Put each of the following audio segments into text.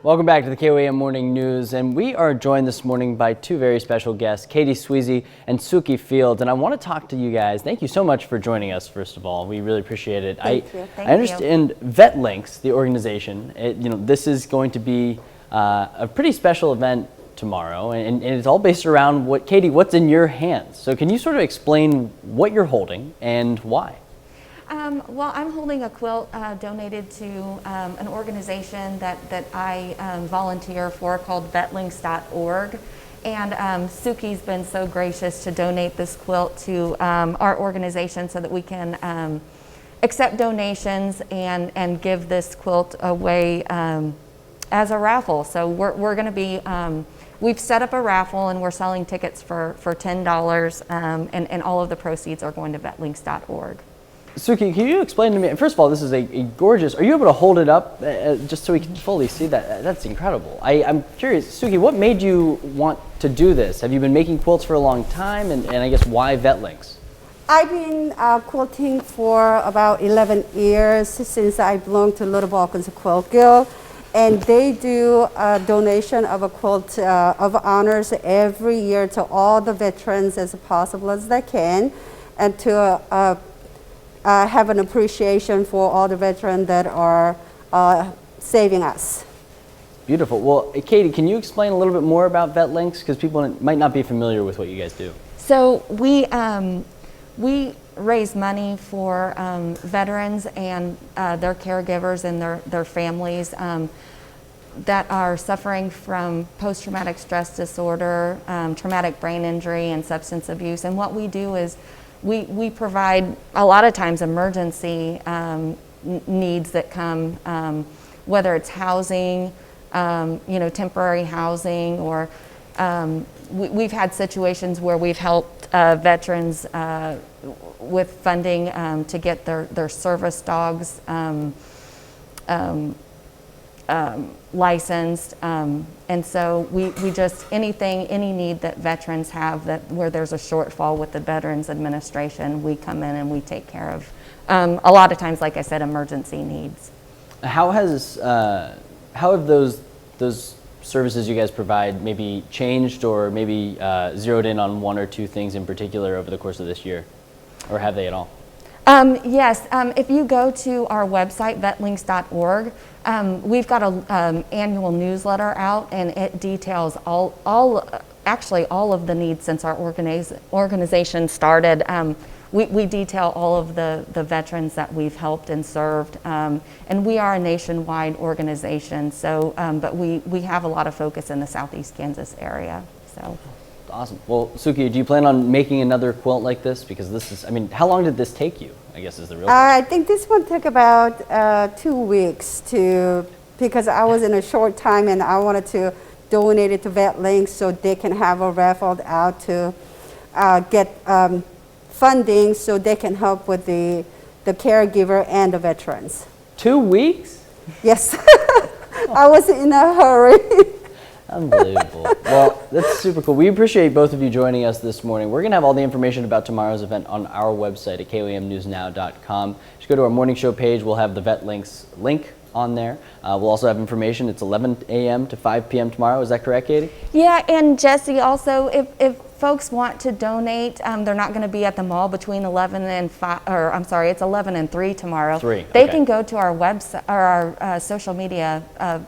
Welcome back to the KOAM Morning News, and we are joined this morning by two very special guests, Katie Sweezy and Suki Fields, and I want to talk to you guys. Thank you so much for joining us, first of all. We really appreciate it. Thank you. I understand VETlinks, the organization, this is going to be a pretty special event tomorrow, and it's all based around Katie, what's in your hands. So can you sort of explain what you're holding and why? Well, I'm holding a quilt donated to an organization that I volunteer for called VETlinks.org. And Suki's been so gracious to donate this quilt to our organization so that we can accept donations and give this quilt away as a raffle. So we're going to be, we've set up a raffle and we're selling tickets for $10 and all of the proceeds are going to VETlinks.org. Suki, can you explain to me, first of all, this is a gorgeous, are you able to hold it up just so we can fully see that? That's incredible. I'm curious, Suki, what made you want to do this? Have you been making quilts for a long time, and I guess why VETlinks? I've been quilting for about 11 years since I belong to Little Balkans Quilt Guild, and they do a donation of a quilt of honors every year to all the veterans as possible as they can, and to have an appreciation for all the veterans that are saving us. Beautiful. Well, Katie, can you explain a little bit more about VETlinks? Because people might not be familiar with what you guys do. So we raise money for veterans and their caregivers and their families that are suffering from post-traumatic stress disorder, traumatic brain injury, and substance abuse. And what we do is we provide a lot of times emergency needs that come, whether it's housing, temporary housing, or we've had situations where we've helped veterans with funding to get their service dogs licensed, and so we just any need that veterans have where there's a shortfall with the Veterans Administration, we come in and we take care of a lot of times, like I said, emergency needs. How have those services you guys provide maybe changed, or maybe zeroed in on one or two things in particular over the course of this year, or have they at all? Yes, if you go to our website, VETlinks.org, we've got an annual newsletter out, and it details actually all of the needs since our organization started. We detail all of the veterans that we've helped and served, and we are a nationwide organization. So, but we have a lot of focus in the Southeast Kansas area. So. Awesome. Well, Suki, do you plan on making another quilt like this? Because this is, how long did this take you, I guess is the real question. I think this one took about 2 weeks because I was in a short time and I wanted to donate it to VETlinks so they can have a raffle out to get funding so they can help with the caregiver and the veterans. 2 weeks? Yes. I was in a hurry. Unbelievable. Well, that's super cool. We appreciate both of you joining us this morning. We're going to have all the information about tomorrow's event on our website at koamnewsnow.com. Just go to our morning show page. We'll have the VETlinks link on there. We'll also have information. It's 11 a.m. to 5 p.m. tomorrow. Is that correct, Katie? Yeah, and Jesse, also, if folks want to donate, they're not going to be at the mall between 11 and 5, or I'm sorry, it's 11 and 3 tomorrow. 3. They can go to our website or our social media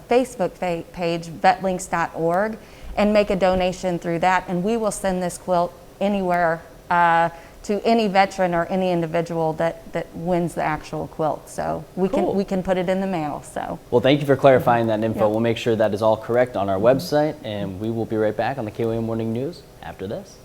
Facebook page, VETlinks.org, and make a donation through that, and we will send this quilt anywhere to any veteran or any individual that wins the actual quilt. So we can put it in the mail. So. Well, thank you for clarifying that info. Yep. We'll make sure that is all correct on our website, and we will be right back on the KOAM Morning News after this.